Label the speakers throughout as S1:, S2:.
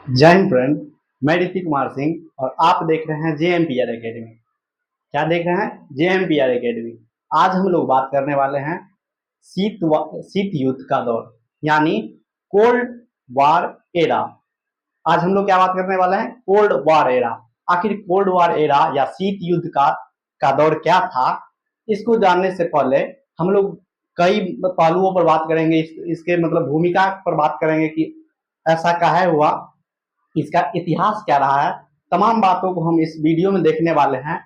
S1: जय हिंद फ्रेंड। मैं ऋषि कुमार सिंह और आप देख रहे हैं JMPR एकेडमी। क्या देख रहे हैं? JMPR academy. आज हम लोग बात करने वाले हैं शीत युद्ध का दौर, यानी कोल्ड वार एरा। आज हम लोग क्या बात करने वाले हैं? Cold war era. आखिर कोल्ड वार एरा या शीत युद्ध का दौर क्या था? इसको जानने से पहले हम लोग कई पहलुओं पर बात करेंगे। इसके मतलब भूमिका पर बात करेंगे कि ऐसा काहे हुआ, इसका इतिहास क्या रहा है। तमाम बातों को हम इस वीडियो में देखने वाले हैं।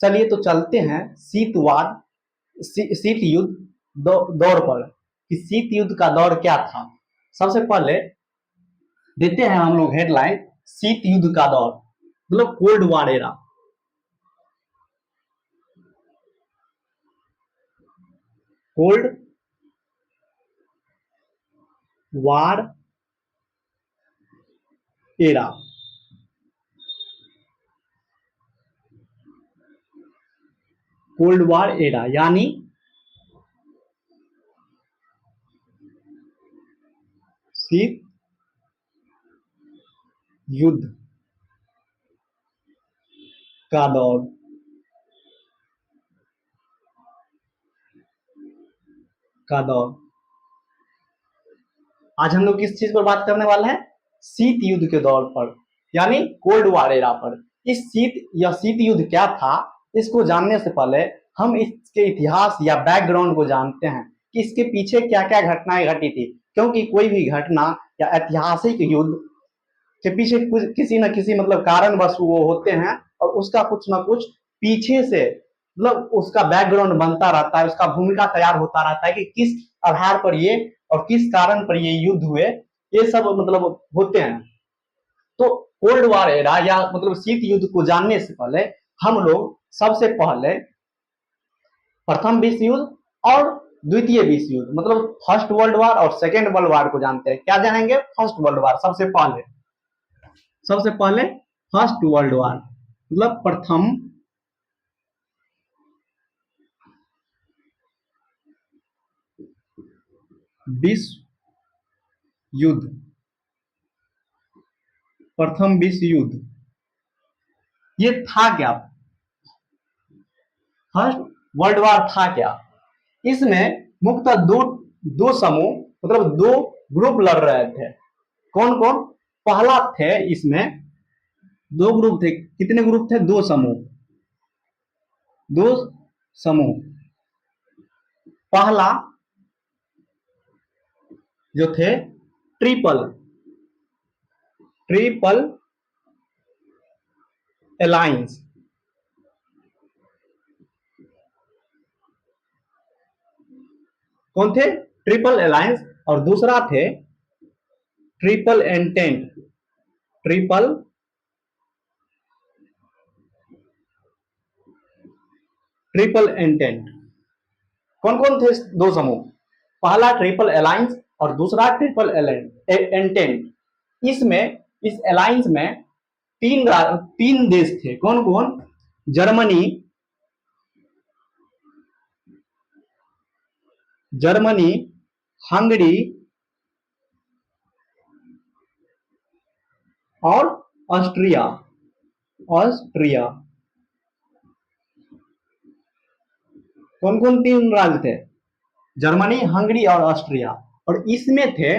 S1: चलिए तो चलते हैं शीत युद्ध दौर पर कि शीत युद्ध का दौर क्या था। सबसे पहले देते हैं हम लोग हेडलाइन, शीत युद्ध का दौर मतलब cold war era. Cold war era. Cold war era यानी शीत युद्ध का दौर। आज हम लोग किस चीज पर बात करने वाले हैं? शीत युद्ध के दौर पर, यानी कोल्ड वार एरा पर। इस शीत युद्ध क्या था, इसको जानने से पहले हम इसके इतिहास या बैकग्राउंड को जानते हैं कि इसके पीछे क्या क्या घटनाएं घटी थी। क्योंकि कोई भी घटना या ऐतिहासिक युद्ध के पीछे कुछ किसी न किसी मतलब कारणवश वो होते हैं और उसका कुछ ना कुछ पीछे से मतलब उसका बैकग्राउंड बनता रहता है, उसका भूमिका तैयार होता रहता है कि किस आधार पर ये और किस कारण पर ये युद्ध हुए, ये सब मतलब होते हैं। तो कोल्ड वार एरा या मतलब शीत युद्ध को जानने से पहले हम लोग सबसे पहले प्रथम विश्व युद्ध और द्वितीय विश्व युद्ध मतलब फर्स्ट वर्ल्ड वार और सेकेंड वर्ल्ड वार को जानते हैं। क्या जानेंगे? First world war. सबसे पहले फर्स्ट वर्ल्ड वार मतलब प्रथम विश्व युद्ध। प्रथम विश्व युद्ध ये था क्या? फर्स्ट वर्ल्ड वार था क्या? इसमें मुख्यतः दो दो समूह मतलब दो ग्रुप लड़ रहे थे। कौन कौन? पहला थे, इसमें दो ग्रुप थे। कितने ग्रुप थे? दो समूह। पहला जो थे ट्रिपल ट्रिपल अलायंस। कौन थे? Triple alliance. और दूसरा थे triple entente. Triple triple entente. कौन कौन थे दो समूह? पहला ट्रिपल अलायंस और दूसरा ट्रिपल एंटेंट। इसमें इस अलायंस में तीन देश थे। कौन कौन? जर्मनी जर्मनी हंगरी और ऑस्ट्रिया। ऑस्ट्रिया। कौन कौन तीन राज्य थे? जर्मनी, हंगरी और ऑस्ट्रिया। और इसमें थे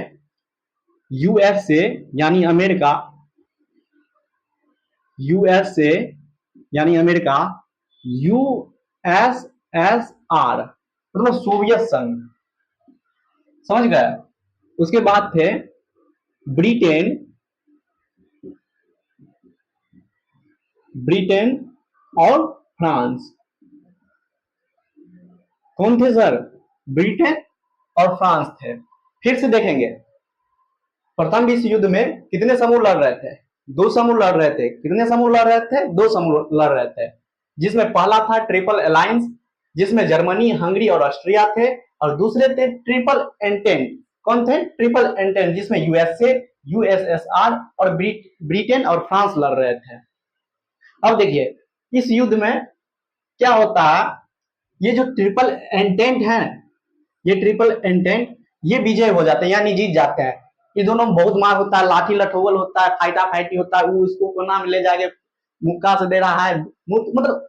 S1: यूएसए यानी अमेरिका। यूएसए यानी अमेरिका। यूएसएसआर मतलब सोवियत संघ। समझ गए? उसके बाद थे ब्रिटेन ब्रिटेन और फ्रांस। कौन थे सर? ब्रिटेन और फ्रांस थे। फिर से देखेंगे, प्रथम विश्व युद्ध में कितने समूह लड़ रहे थे? दो समूह लड़ रहे थे। कितने समूह लड़ रहे थे? दो समूह लड़ रहे थे, जिसमें पहला था ट्रिपल अलायंस जिसमें जर्मनी, हंगरी और ऑस्ट्रिया थे। और दूसरे थे ट्रिपल एंटेंट। कौन थे? ट्रिपल एंटेंट जिसमें यूएसए, यूएसएसआर और ब्रिटेन और फ्रांस लड़ रहे थे। अब देखिए इस युद्ध में क्या होता है, ये जो ट्रिपल एंटेंट है, ये ट्रिपल एंटेंट ये विजय हो जाते हैं यानी जीत जाते हैं। ये दोनों में बहुत मार होता है, लाठी लठोवल होता है, फाइटा फाइटी होता है, वो इसको कोना में ले जाके मुक्का से दे रहा है, मतलब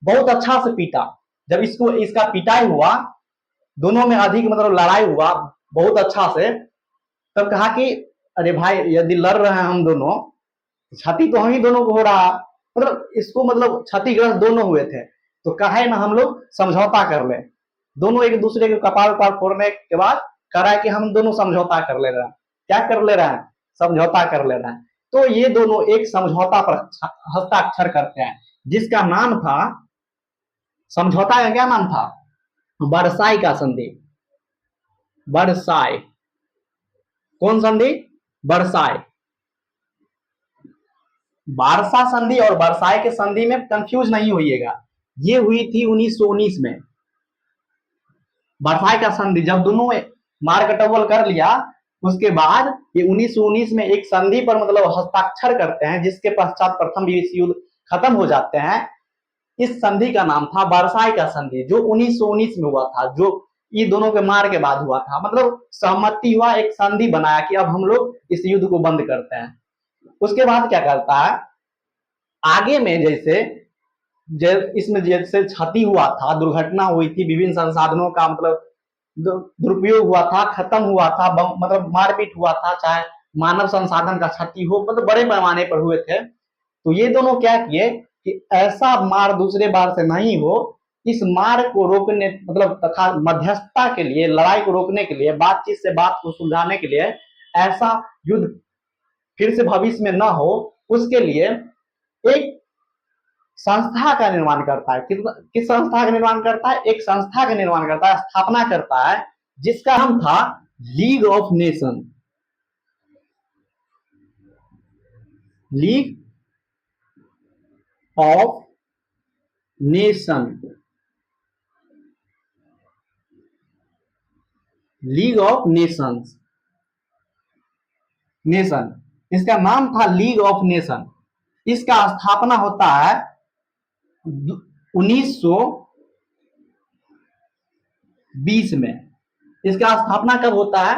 S1: बहुत अच्छा से पीटा। जब इसको इसका पिटाई हुआ, दोनों में अधिक मतलब लड़ाई हुआ बहुत अच्छा से, तब कहा कि अरे भाई यदि लड़ रहे हैं हम दोनों, क्षति तो हम ही दोनों को हो रहा, मतलब इसको मतलब क्षतिग्रस्त दोनों हुए थे, तो कहे ना हम लोग समझौता कर ले। दोनों एक दूसरे के कपाल उपाल फोड़ने के बाद कह रहा है कि हम दोनों समझौता कर ले रहे हैं। क्या कर ले रहे हैं? समझौता कर ले रहे हैं। तो ये दोनों एक समझौता पर हस्ताक्षर करते हैं, जिसका नाम था, समझौता का क्या नाम था? वर्साई का संधि। वर्साई। कौन संधि? वर्साई। वारसा संधि और वर्साई के संधि में कंफ्यूज नहीं होइएगा, ये हुई थी 1919 में। वर्साई का संधि जब दोनों मार कटवल कर लिया, उसके बाद ये 1919 में एक संधि पर मतलब हस्ताक्षर करते हैं, जिसके पश्चात प्रथम विश्व युद्ध खत्म हो जाते हैं। इस संधि का नाम था वर्साई का संधि, जो 1919 में हुआ था, जो ये दोनों के मार के बाद हुआ था। मतलब सहमति हुआ, एक संधि बनाया कि अब हम लोग इस युद्ध को बंद करते हैं। उसके बाद क्या करता है, आगे में जैसे इसमें जैसे क्षति हुआ था, दुर्घटना हुई थी, विभिन्न संसाधनों का मतलब दुरुपयोग हुआ था, खत्म हुआ था, मतलब मारपीट हुआ था, चाहे मानव संसाधन का क्षति हो, मतलब बड़े पैमाने पर हुए थे। तो ये दोनों क्या किए कि ऐसा मार दूसरे बार से नहीं हो, इस मार को रोकने मतलब तथा मध्यस्थता के लिए, लड़ाई को रोकने के लिए, बातचीत से बात को सुलझाने के लिए, ऐसा युद्ध फिर से भविष्य में न हो, उसके लिए एक संस्था का निर्माण करता है। किस संस्था का निर्माण करता है? एक संस्था का निर्माण करता है, स्थापना करता है, जिसका नाम था league of nation. League of nation. League of Nations. Nation, इसका नाम था लीग ऑफ नेशन। इसका स्थापना होता है 1920 में। इसका स्थापना कब होता है?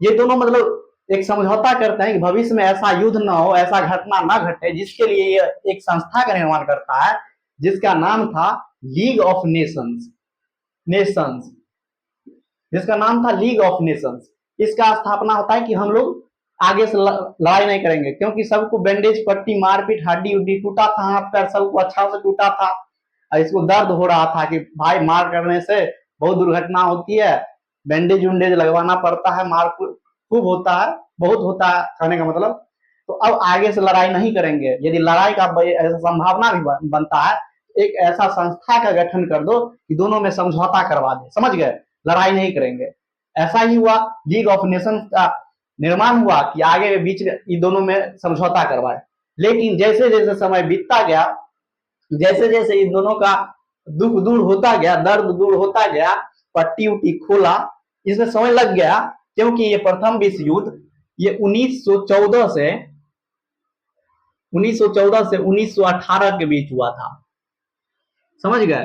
S1: ये दोनों मतलब एक समझौता करते हैं कि भविष्य में ऐसा युद्ध ना हो, ऐसा घटना ना घटे, जिसके लिए ये एक संस्था का निर्माण करता है, जिसका नाम था लीग ऑफ नेशंस। नेशंस, जिसका नाम था लीग ऑफ नेशंस। इसका स्थापना होता है कि हम लोग आगे से लड़ाई नहीं करेंगे, क्योंकि सबको बैंडेज पट्टी, मारपीट, हड्डी उड्डी टूटा था, हाथ पैर सबको अच्छा से टूटा था, और इसको दर्द हो रहा था कि भाई मार करने से बहुत दुर्घटना होती है, बैंडेज उंडेज लगवाना पड़ता है, मार खूब होता है, बहुत होता है, कहने का मतलब। तो अब आगे से लड़ाई नहीं करेंगे। यदि लड़ाई का संभावना भी बनता है, एक ऐसा संस्था का गठन कर दो कि दोनों में समझौता करवा दे, समझ गए, लड़ाई नहीं करेंगे। ऐसा ही हुआ, लीग ऑफ नेशंस का निर्माण हुआ कि आगे बीच इन दोनों में समझौता करवाए। लेकिन जैसे जैसे समय बीतता गया, जैसे जैसे इन दोनों का दुख दूर होता गया, दर्द दूर होता गया, पट्टी उट्टी खोला, इसमें समय लग गया, क्योंकि ये प्रथम विश्व युद्ध ये 1914 से 1918 के बीच हुआ था, समझ गए।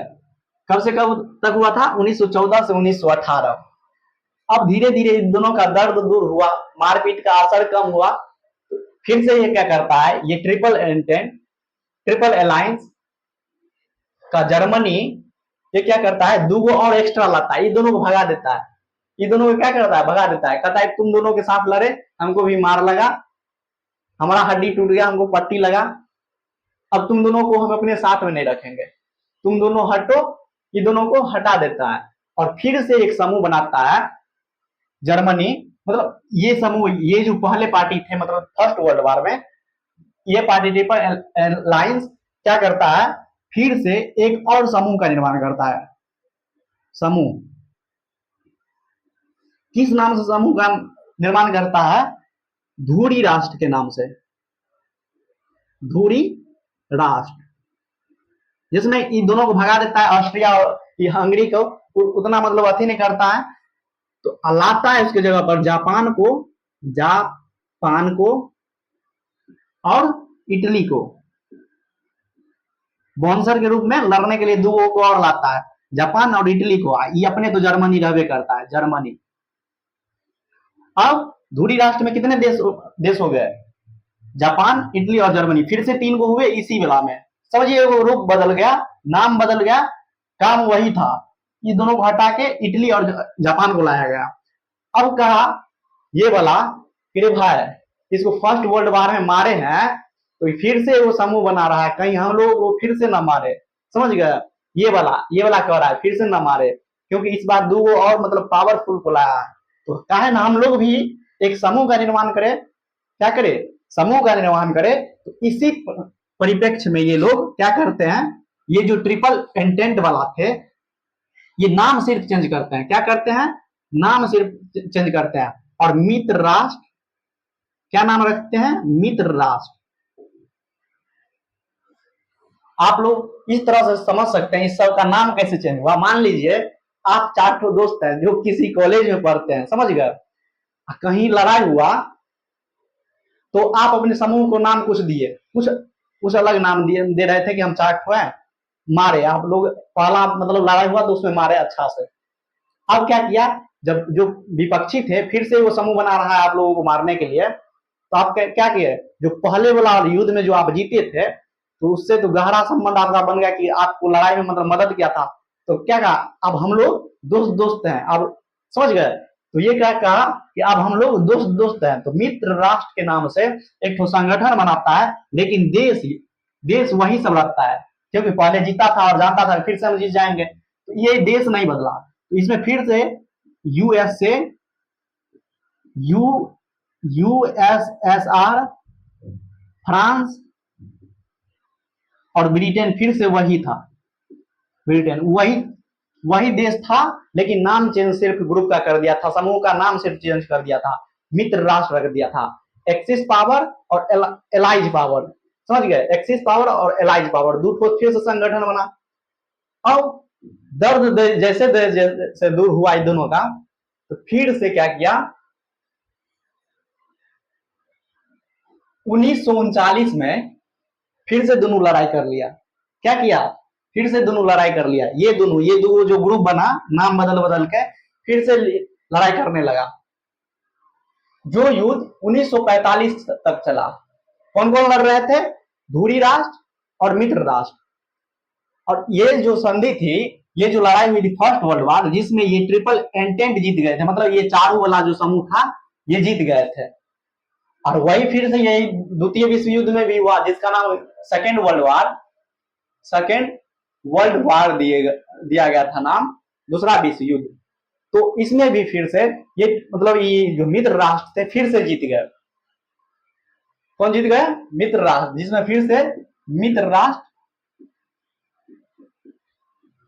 S1: कब से कब तक हुआ था? 1914 से 1918। अब धीरे धीरे इन दोनों का दर्द दूर हुआ, मारपीट का असर कम हुआ, फिर से ये क्या करता है, ये ट्रिपल अलायंस का जर्मनी ये क्या करता है, दो और एक्स्ट्रा लाता है, ये दोनों को भगा देता है। ये दोनों को क्या करता है? भगा देता है। कहता है तुम दोनों के साथ लड़े, हमको भी मार लगा, हमारा हड्डी टूट गया, हमको पट्टी लगा, अब तुम दोनों को हम अपने साथ में नहीं रखेंगे, तुम दोनों हटो। ये दोनों को हटा देता है और फिर से एक समूह बनाता है जर्मनी। मतलब ये समूह, ये जो पहले पार्टी थे मतलब फर्स्ट वर्ल्ड वॉर में, ये पार्टी ट्रिपल अलायंस क्या करता है, फिर से एक और समूह का निर्माण करता है। समूह किस नाम से समूह का निर्माण करता है? धुरी राष्ट्र के नाम से। धुरी राष्ट्र, जिसमें इन दोनों को भगा देता है, ऑस्ट्रिया और हंगरी को उतना मतलब अथी नहीं करता है, तो लाता है उसके जगह पर जापान को और इटली को बॉन्सर के रूप में लड़ने के लिए दो को और लाता है, जापान और इटली को। ये अपने तो जर्मनी रहबे करता है, जर्मनी। अब धुरी राष्ट्र में कितने देश हो गए? जापान, इटली और जर्मनी। फिर से 3 को हुए इसी वेला में। समझिए वो रूप बदल गया, नाम बदल गया, काम वही था। ये दोनों को हटा के इटली और जापान को लाया गया। अब कहा ये वाला कि भाई इसको फर्स्ट वर्ल्ड वार में मारे हैं तो फिर से वो समूह बना रहा है, कहीं हम लोग वो फिर से ना मारे। समझ गए? ये वाला कह रहा है फिर से ना मारे, क्योंकि इस बार 2 और मतलब पावरफुल को लाया है। तो कहे ना हम लोग भी एक समूह का निर्माण करें। क्या करे? समूह का निर्माण करे। तो इसी परिप्रेक्ष्य में ये लोग क्या करते हैं, ये जो ट्रिपल एंटेंट वाला थे, ये नाम सिर्फ चेंज करते हैं। क्या करते हैं? नाम सिर्फ चेंज करते हैं। और मित्र राष्ट्र क्या नाम रखते हैं? मित्र राष्ट्र। आप लोग इस तरह से समझ सकते हैं इस सब का नाम कैसे चेंज हुआ। मान लीजिए आप 4 दोस्त हैं जो किसी कॉलेज में पढ़ते हैं, समझ गए, कहीं लड़ाई हुआ तो आप अपने समूह को नाम कुछ दिए, कुछ अलग नाम दे रहे थे कि हम 4 हैं, मारे आप लोग। पहला मतलब लड़ाई हुआ तो उसमें मारे अच्छा से। अब क्या किया, जब जो विपक्षी थे फिर से वो समूह बना रहा है आप लोगों को मारने के लिए, तो आप क्या किए, जो पहले वाला युद्ध में जो आप जीते थे तो उससे तो गहरा संबंध आपका बन गया कि आपको लड़ाई में मतलब मदद किया था। तो क्या कहा, अब हम लोग दोस्त दोस्त हैं। अब समझ गए? तो ये क्या कहा कि अब हम लोग दोस्त दोस्त हैं। तो मित्र राष्ट्र के नाम से एक तो संगठन बनाता है, लेकिन देश वही सब रखता है, क्योंकि पहले जीता था और जानता था फिर से हम जीत जाएंगे, तो ये देश नहीं बदला। तो इसमें फिर से यूएसए, यू यूएसएसआर, फ्रांस और ब्रिटेन फिर से वही था। ब्रिटेन वही देश था, लेकिन नाम चेंज सिर्फ ग्रुप का कर दिया था, समूह का नाम सिर्फ चेंज कर दिया था, मित्र राष्ट्र रख दिया था। एक्सिस पावर और एलाइज पावर, समझ गए? एक्सिस पावर और एलाइज पावर दो फिर से संगठन बना। अब दर्द जैसे दूर हुआ इन दोनों का, तो फिर से क्या किया, 1939 में फिर से दोनों लड़ाई कर लिया। क्या किया? फिर से दोनों लड़ाई कर लिया। ये दो जो ग्रुप बना नाम बदल बदल के फिर से लड़ाई करने लगा। जो युद्ध 1945 तक चला। कौन कौन लड़ रहे थे? धुरी राष्ट्र और मित्र राष्ट्र। और ये जो संधि थी, ये जो लड़ाई हुई थी फर्स्ट वर्ल्ड वार, जिसमें ये ट्रिपल एंटेंट जीत गए थे, मतलब ये चारों वाला जो समूह था ये जीत गए थे। और वही फिर से यही द्वितीय विश्व युद्ध में भी हुआ, जिसका नाम सेकेंड वर्ल्ड वार दिया गया था नाम, दूसरा विश्व युद्ध। तो इसमें भी फिर से ये मतलब ये जो मित्र राष्ट्र थे फिर से जीत गए। कौन जीत गए? मित्र राष्ट्र, जिसमें फिर से मित्र राष्ट्र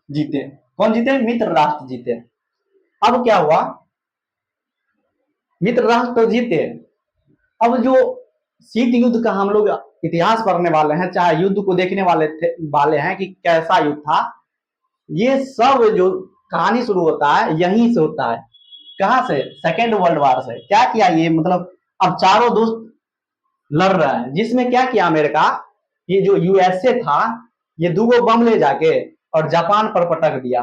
S1: जीते। कौन जीते? मित्र राष्ट्र जीते। अब क्या हुआ, मित्र राष्ट्र तो जीते। अब जो शीत युद्ध का हम लोग इतिहास पढ़ने वाले हैं, चाहे युद्ध को देखने वाले हैं कि कैसा युद्ध था, ये सब जो कहानी शुरू होता है यहीं से होता है। कहां से? सेकेंड वर्ल्ड वार से। क्या किया ये, मतलब अब चारों दोस्त लड़ रहा है, जिसमें क्या किया अमेरिका, ये जो यूएसए था, ये 2 बम ले जाके और जापान पर पटक दिया।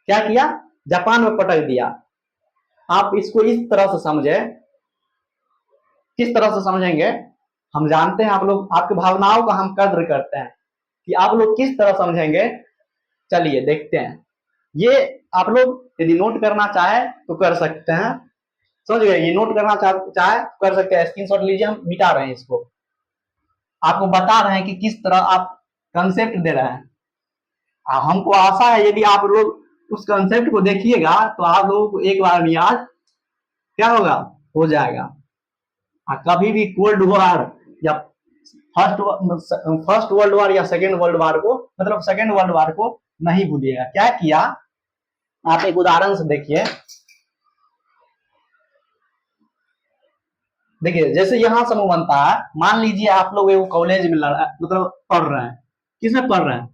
S1: क्या किया? जापान में पटक दिया। आप इसको इस तरह से समझे, किस तरह से समझेंगे, हम जानते हैं आप लोग, आपकी भावनाओं का हम कद्र करते हैं कि आप लोग किस तरह समझेंगे। चलिए देखते हैं। ये आप लोग यदि नोट करना चाहे तो कर सकते हैं, समझ गए? ये नोट करना चाहे तो कर सकते हैं, स्क्रीनशॉट लीजिए, हम मिटा रहे हैं इसको, आपको बता रहे हैं कि किस तरह आप कंसेप्ट दे रहे हैं। हमको आशा है यदि आप लोग उस कंसेप्ट को देखिएगा तो आप लोगों को एक बार में याद क्या होगा, हो जाएगा। कभी भी कोल्ड वॉर या फर्स्ट वर्ल्ड वार या सेकेंड वर्ल्ड वार को, मतलब सेकेंड वर्ल्ड वार को नहीं भूलिएगा। क्या किया, आप एक उदाहरण से देखिए। देखिए जैसे यहाँ समूह बनता है, मान लीजिए आप लोग एक कॉलेज में मतलब पढ़ रहे हैं। किसमें पढ़ रहे हैं?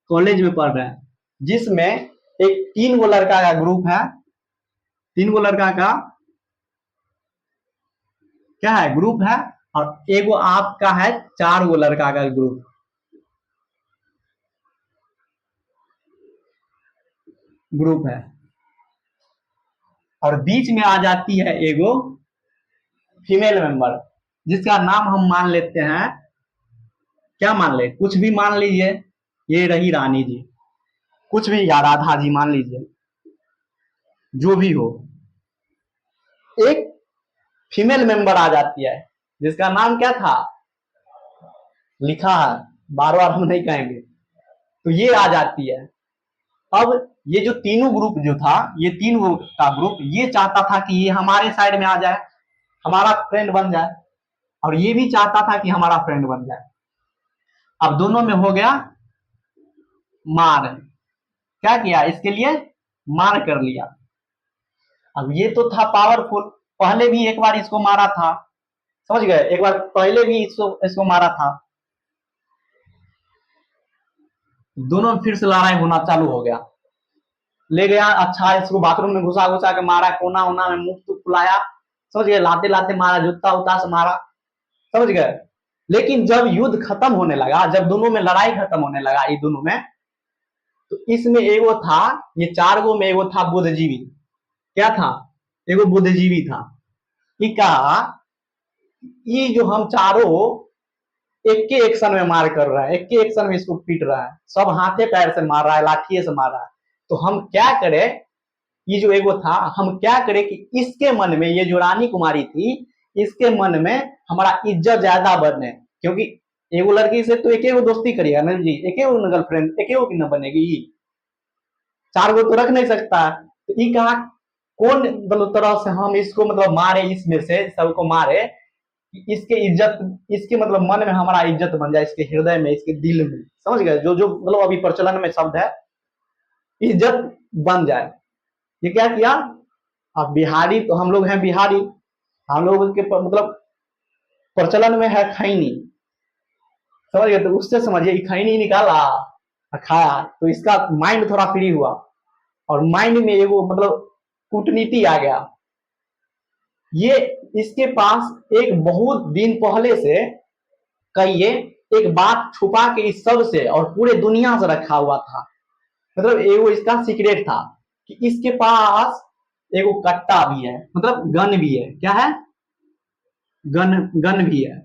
S1: कॉलेज में पढ़ रहे हैं, जिसमें एक 3 गो लड़का का ग्रुप है। 3 गो लड़का का क्या है? ग्रुप है। और एगो आपका है 4 गो लड़का का ग्रुप है। और बीच में आ जाती है एगो फीमेल मेंबर, जिसका नाम हम मान लेते हैं, क्या मान ले, कुछ भी मान लीजिए, ये रही रानी जी, कुछ भी, या राधा जी मान लीजिए, जो भी हो, एक फीमेल मेंबर आ जाती है जिसका नाम क्या था, लिखा है, बार बार हम नहीं कहेंगे, तो ये आ जाती है। अब ये जो तीनों ग्रुप जो था, ये तीन ग्रुप का ग्रुप ये चाहता था कि ये हमारे साइड में आ जाए, हमारा फ्रेंड बन जाए, और ये भी चाहता था कि हमारा फ्रेंड बन जाए। अब दोनों में हो गया मार, क्या किया, इसके लिए मार कर लिया। अब ये तो था पावरफुल, पहले भी एक बार इसको मारा था, समझ गए, एक बार पहले भी इसको मारा था, दोनों में फिर से लड़ाई होना चालू हो गया। ले गया, अच्छा इसको बाथरूम में घुसा घुसा के मारा, कोना वोना में मुंह तो फुलाया, समझ गए, लाते लाते मारा, जूता उता से मारा, समझ गए। लेकिन जब युद्ध खत्म होने लगा, जब दोनों में लड़ाई खत्म होने लगा, ये दोनों में, तो इसमें एगो था, ये चार गो में एगो था बुद्धिजीवी, क्या था, एगो बुद्धिजीवी था, ये कहा, ये जो हम चारों एक के एक्शन में मार कर रहा है, एक के एक्शन में इसको पीट रहा है, सब हाथे पैर से मार रहा है, लाठिए से मार रहा है, तो हम क्या करें, ये जो एगो था, हम क्या करें कि इसके मन में, ये जो रानी कुमारी थी, इसके मन में हमारा इज्जत ज्यादा बने, क्योंकि एगो लड़की से तो एक एगो दोस्ती करिएगा ना जी, एक एगो गर्लफ्रेंड, एक एगो की न बनेगी, चार गो तो रख नहीं सकता। तो ये कहा, कौन मतलब तरह से हम इसको मतलब मारे, इसमें से सबको मारे, इसके इज्जत, इसके मतलब मन में हमारा इज्जत बन जाए, इसके हृदय में, इसके दिल में, समझ गए, जो जो मतलब अभी प्रचलन में शब्द है, इज्जत बन जाए। ये क्या किया, अब बिहारी तो हम लोग हैं, बिहारी, हम लोग के मतलब प्रचलन में है खैनी, समझ गए, तो उससे समझिए खैनी निकाला, खाया, तो इसका माइंड थोड़ा फ्री हुआ, और माइंड में एगो मतलब कूटनीति आ गया। ये इसके पास एक बहुत दिन पहले से कहिए एक बात छुपा के इस सब से और पूरे दुनिया से रखा हुआ था, मतलब एगो इसका सीक्रेट था कि इसके पास एगो कट्टा भी है, मतलब गन भी है, क्या है, गन, गन भी है।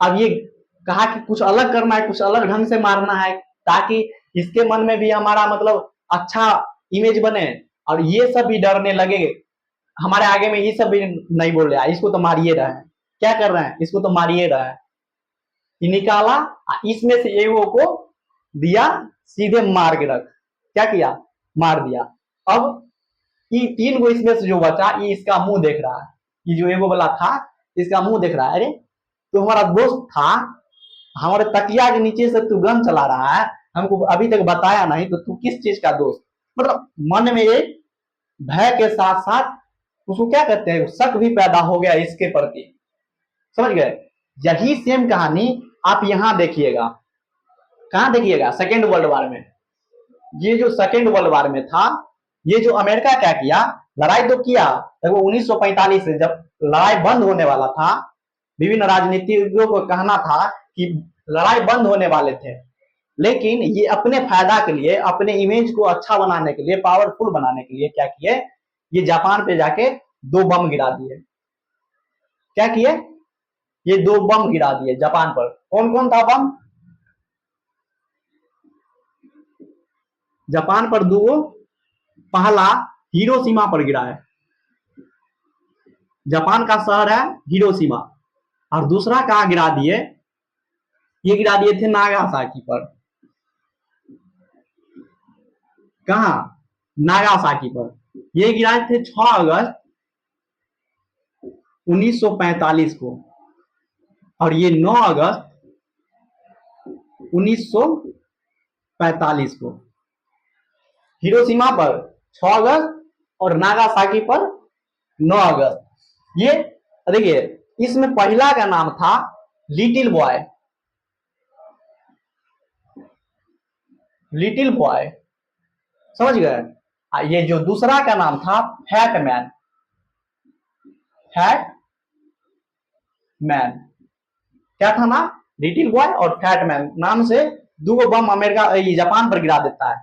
S1: अब ये कहा कि कुछ अलग करना है, कुछ अलग ढंग से मारना है, ताकि इसके मन में भी हमारा मतलब अच्छा इमेज बने, और ये सब भी डरने लगे हमारे आगे में, ये सब भी नहीं बोल रहा है, इसको तो मारिए रहा है, क्या कर रहे हैं, इसको तो मारिए रहा है। ये निकाला, इसमें से एगो को दिया, सीधे मार के रख, क्या किया, मार दिया। अब ये तीन गो इसमें से जो बचा, ये इसका मुंह देख रहा है, ये जो एगो वाला था, इसका मुंह देख रहा है, अरे तो हमारा दोस्त था, हमारे तकिया के नीचे से तू गन चला रहा है, हमको अभी तक बताया नहीं, तो तू किस चीज का दोस्त, मतलब मन में एक भय के साथ साथ उसको क्या कहते हैं, शक भी पैदा हो गया इसके प्रति, समझ गए। यही सेम कहानी आप यहां देखिएगा, कहां देखिएगा, सेकेंड वर्ल्ड वॉर में। ये जो सेकेंड वर्ल्ड वॉर में था, ये जो अमेरिका क्या किया, लड़ाई तो किया, देखो 1945 से जब लड़ाई बंद होने वाला था, विभिन्न राजनीतिज्ञों को कहना था कि लड़ाई बंद होने वाले थे, लेकिन ये अपने फायदा के लिए, अपने इमेज को अच्छा बनाने के लिए, पावरफुल बनाने के लिए क्या किए, ये जापान पे जाके दो बम गिरा दिए, क्या किए, ये दो बम गिरा दिए जापान पर। कौन कौन था बम, जापान पर दो, पहला हिरोशिमा पर गिरा है, जापान का शहर है हिरोशिमा, और दूसरा कहां गिरा दिए, ये गिरा दिए थे नागासाकी पर, कहा, नागासाकी पर, ये गिराए थे 6 अगस्त 1945 को, और ये 9 अगस्त 1945 को, हिरोशिमा पर 6 अगस्त और नागासाकी पर 9 अगस्त। ये देखिए, इसमें पहला का नाम था लिटिल बॉय, लिटिल बॉय, समझ गए। ये जो दूसरा का नाम था फैट मैन, फैट मैन, क्या था ना, लिटिल बॉय और फैट मैन नाम से दो बम अमेरिका जापान पर गिरा देता है।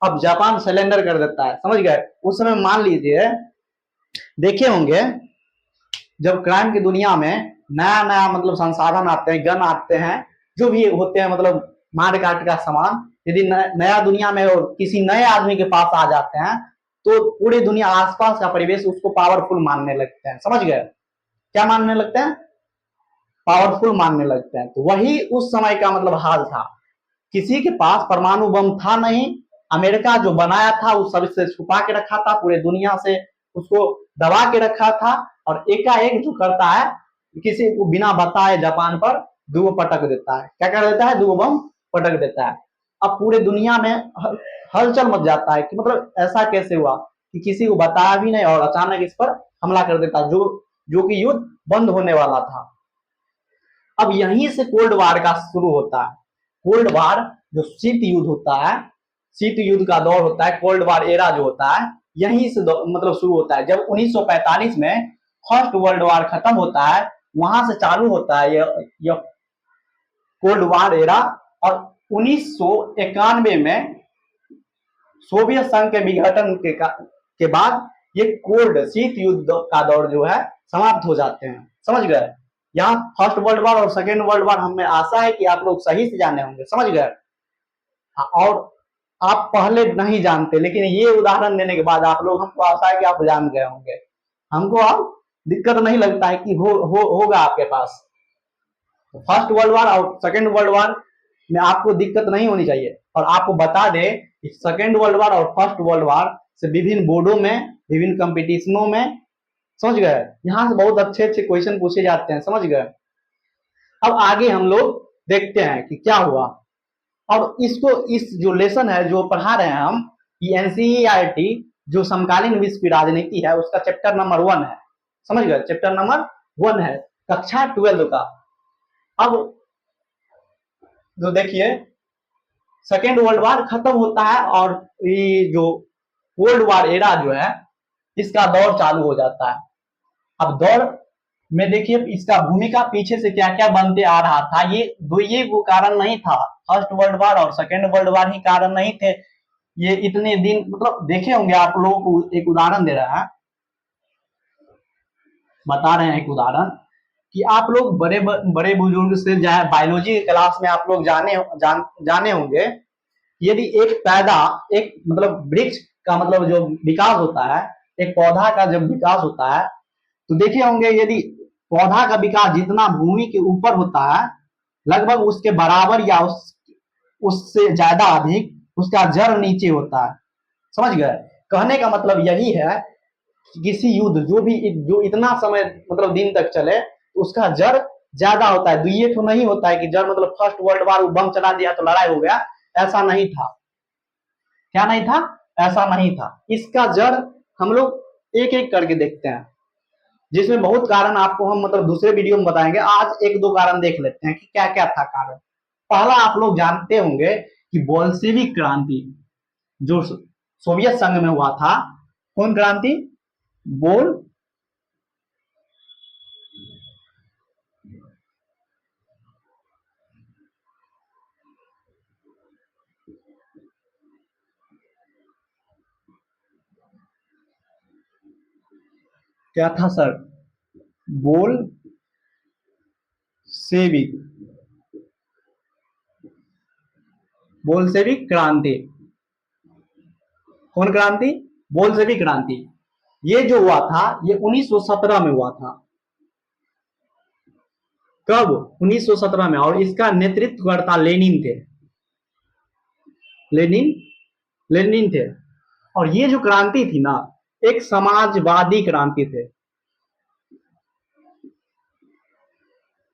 S1: अब जापान सिलेंडर कर देता है, समझ गए। उस समय मान लीजिए देखे होंगे जब क्राइम की दुनिया में नया नया मतलब संसाधन आते हैं, गन आते हैं, जो भी होते हैं मतलब मार काट का सामान, यदि नया दुनिया में और किसी नए आदमी के पास आ जाते हैं तो पूरी दुनिया, आसपास का परिवेश उसको पावरफुल मानने लगते हैं। समझ गए? क्या मानने लगते हैं? पावरफुल मानने लगते हैं। तो वही उस समय का मतलब हाल था। किसी के पास परमाणु बम था नहीं, अमेरिका जो बनाया था उस सबसे छुपा के रखा था, पूरे दुनिया से उसको दबा के रखा था, और एकाएक जो करता है किसी को बिना बताए जापान पर दो पटक देता है। क्या कर देता है? दो बम पटक देता है। अब पूरे दुनिया में हलचल मच जाता है कि मतलब ऐसा कैसे हुआ कि किसी को बताया भी नहीं और अचानक इस पर हमला कर देता, जो कि युद्ध बंद होने वाला था। अब यहीं से कोल्ड वार का शुरू होता है। कोल्ड वार जो शीत युद्ध होता है, शीत युद्ध का दौर होता है, कोल्ड वार एरा जो होता है, यहीं से मतलब शुरू होता है। जब 1945 में फर्स्ट वर्ल्ड वार खत्म होता है, वहां से चालू होता है ये कोल्ड वार एरा। और 1991 में सोवियत संघ के विघटन के बाद ये कोल्ड शीत युद्ध का दौर जो है समाप्त हो जाते हैं। समझ गए? यहाँ फर्स्ट वर्ल्ड वार और सेकेंड वर्ल्ड वार हमें आशा है कि आप लोग सही से जाने होंगे। समझ गए? और आप पहले नहीं जानते, लेकिन ये उदाहरण देने के बाद आप लोग, हमको आशा है कि आप जान गए होंगे। हमको अब दिक्कत नहीं लगता है कि होगा आपके पास। फर्स्ट वर्ल्ड वार और सेकेंड वर्ल्ड वार में आपको दिक्कत नहीं होनी चाहिए। और आपको बता दे कि सेकेंड वर्ल्ड वार और फर्स्ट वर्ल्ड वार से विभिन्न बोर्डों में, विभिन्न कंपटीशनों में, समझ गए, यहाँ से बहुत अच्छे अच्छे क्वेश्चन पूछे जाते हैं। समझ गए? अब आगे हम लोग देखते हैं कि क्या हुआ। और इसको, इस जो लेसन है जो पढ़ा रहे हैं हम, ये एनसीईआरटी जो समकालीन विश्व की राजनीति है उसका चैप्टर नंबर 1 है। समझ गए? चैप्टर नंबर 1 है, कक्षा 12 का। अब जो देखिए, सेकेंड वर्ल्ड वार खत्म होता है और ये जो कोल्ड वार एरा जो है इसका दौर चालू हो जाता है। अब दौर में देखिए इसका भूमिका पीछे से क्या क्या बनते आ रहा था। ये वो कारण नहीं था, फर्स्ट वर्ल्ड वार और सेकेंड वर्ल्ड वार ही कारण नहीं थे। ये इतने दिन मतलब देखे होंगे आप लोगों को। एक उदाहरण दे रहा है, बता रहे हैं एक उदाहरण कि आप लोग बड़े बड़े बुजुर्ग से चाहे बायोलॉजी क्लास में आप लोग जाने होंगे। यदि एक मतलब वृक्ष का मतलब जो विकास होता है, एक पौधा का जब विकास होता है तो देखे होंगे, यदि पौधा का विकास जितना भूमि के ऊपर होता है, लगभग उसके बराबर या उससे ज्यादा अधिक उसका जड़ नीचे होता है। समझ गए? कहने का मतलब यही है कि किसी युद्ध जो इतना समय मतलब दिन तक चले, उसका जड़ ज्यादा होता है। ये तो नहीं होता है कि जड़ मतलब फर्स्ट वर्ल्ड वार बम चला दिया तो लड़ाई हो गया, ऐसा नहीं था। क्या नहीं था? ऐसा नहीं था। इसका जड़ हम लोग एक एक करके देखते हैं, जिसमें बहुत कारण आपको हम मतलब दूसरे वीडियो में बताएंगे। आज एक दो कारण देख लेते हैं कि क्या क्या था कारण। पहला, आप लोग जानते होंगे कि बोल्शेविक क्रांति जो सोवियत संघ में हुआ था। कौन क्रांति? बोल क्या था सर? बोल सेविक, बोल्शेविक क्रांति। कौन क्रांति? बोल्शेविक क्रांति। ये जो हुआ था ये 1917 में हुआ था। कब? 1917 में। और इसका नेतृत्वकर्ता लेनिन थे। लेनिन लेनिन थे। और ये जो क्रांति थी ना, एक समाजवादी क्रांति थे।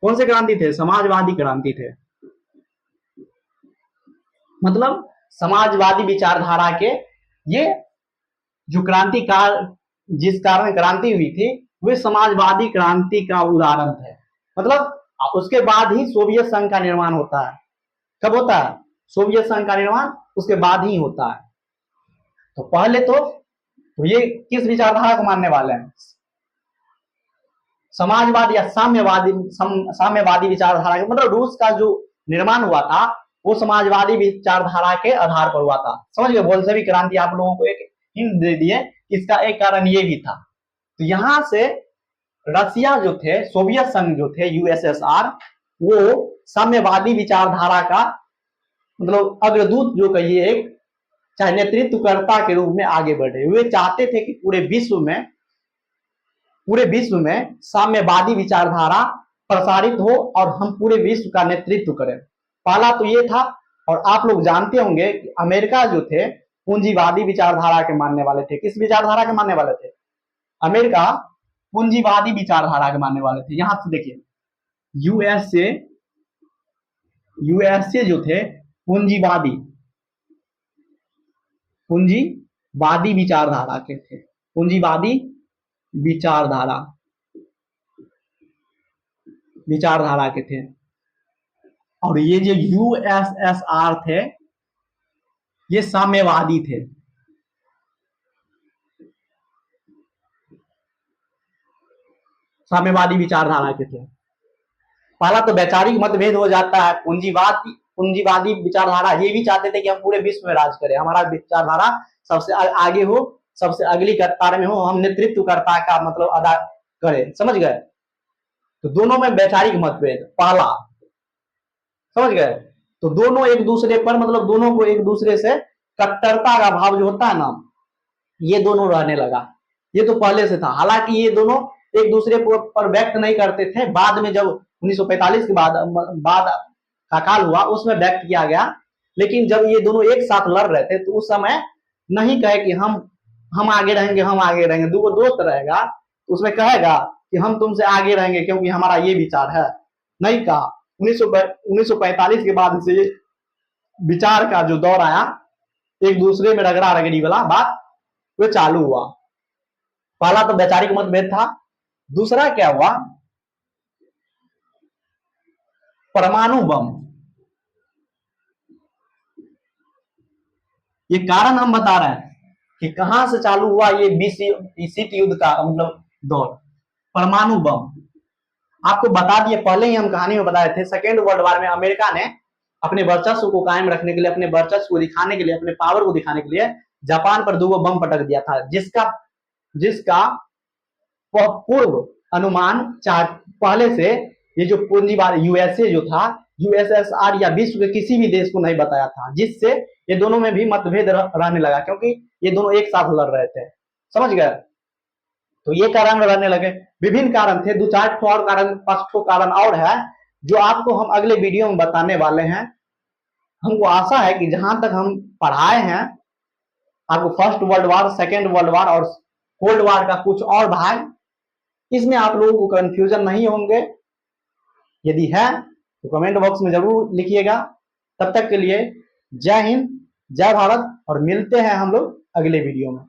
S1: कौन से क्रांति थे? समाजवादी क्रांति थे। मतलब समाजवादी विचारधारा के ये जो क्रांतिकार, जिस कारण क्रांति हुई थी, वे समाजवादी क्रांति का उदाहरण थे। मतलब उसके बाद ही सोवियत संघ का निर्माण होता है। कब होता है? सोवियत संघ का निर्माण उसके बाद ही होता है। तो पहले तो ये किस विचारधारा को मानने वाले हैं? समाजवाद या साम्यवादी विचारधारा के, मतलब रूस का जो निर्माण हुआ था वो समाजवादी विचारधारा के आधार पर हुआ था। समझ गए? बोल्शेविक क्रांति आप लोगों को एक हिंट दे दिए, इसका एक कारण ये भी था। तो यहां से रसिया जो थे, सोवियत संघ जो थे, यूएसएसआर, वो साम्यवादी विचारधारा का मतलब अग्रदूत जो कहिए, एक चाहे नेतृत्वकर्ता के रूप में आगे बढ़े। वे चाहते थे कि पूरे विश्व में साम्यवादी विचारधारा प्रसारित हो और हम पूरे विश्व का नेतृत्व करें। पहला तो ये था। और आप लोग जानते होंगे कि अमेरिका जो थे पूंजीवादी विचारधारा के मानने वाले थे। किस विचारधारा के मानने वाले थे? अमेरिका पूंजीवादी विचारधारा के मानने वाले थे। यहां से देखिए, यूएसए जो थे पूंजीवादी विचारधारा के थे। पूंजीवादी विचारधारा के थे। और ये जो यूएसएसआर थे, ये साम्यवादी थे। साम्यवादी विचारधारा के थे। पहला तो वैचारिक मतभेद हो जाता है। पूंजीवादी विचारधारा ये भी चाहते थे कि हम पूरे विश्व में राज करें, हमारा विचारधारा सबसे आगे हो, सबसे अगली कतार में हो, हम नेतृत्वकर्ता का मतलब अदा करें। समझ गए? तो दोनों में वैचारिक मतभेद पहला, समझ गए? तो दोनों एक दूसरे पर मतलब दोनों को एक दूसरे से कट्टरता का भाव जो होता है ना, ये दोनों रहने लगा। ये तो पहले से था। हालांकि ये दोनों एक दूसरे पर व्यक्त नहीं करते थे। बाद में जब 1945 के बाद का काल हुआ, उसमें व्यक्त किया गया। लेकिन जब ये दोनों एक साथ लड़ रहे थे, तो उस समय नहीं कहे कि हम आगे रहेंगे। दो दोस्त रहेगा, उसमें कहेगा कि हम तुमसे आगे रहेंगे क्योंकि हमारा ये विचार है। नहीं कहा। 1945 के बाद से विचार का जो दौर आया, एक दूसरे में रगड़ा रगड़ी वाला बात वो चालू हुआ। पहला तो वैचारिक मतभेद था। दूसरा क्या हुआ? परमाणु बम। ये कारण हम बता रहे हैं कि कहां से चालू हुआ ये शीत युद्ध का मतलब दौर। परमाणु बम आपको बता दिए, पहले ही हम कहानी में बताए थे। सेकेंड वर्ल्ड वॉर में अमेरिका ने अपने वर्चस्व को कायम रखने के लिए, अपने वर्चस्व को दिखाने के लिए, अपने पावर को दिखाने के लिए जापान पर 2 बम पटक दिया था, जिसका पूर्व अनुमान पहले से ये जो पूंजीवादी यूएसए जो था, यूएसएसआर या विश्व के किसी भी देश को नहीं बताया था, जिससे ये दोनों में भी मतभेद रहने लगा, क्योंकि ये दोनों एक साथ लड़ रहे थे। समझ गए? तो ये कारण रहने लगे। विभिन्न कारण थे, 2-4 ठो और कारण, 5 ठो कारण और है, जो आपको हम अगले वीडियो में बताने वाले हैं। हमको आशा है कि जहां तक हम पढ़ाए हैं आपको first world war, second world war और कोल्ड वॉर का कुछ और भाग, इसमें आप लोगों को कंफ्यूजन नहीं होंगे। यदि है तो कमेंट बॉक्स में जरूर लिखिएगा। तब तक के लिए जय हिंद, जय भारत, और मिलते हैं हम लोग अगले वीडियो में।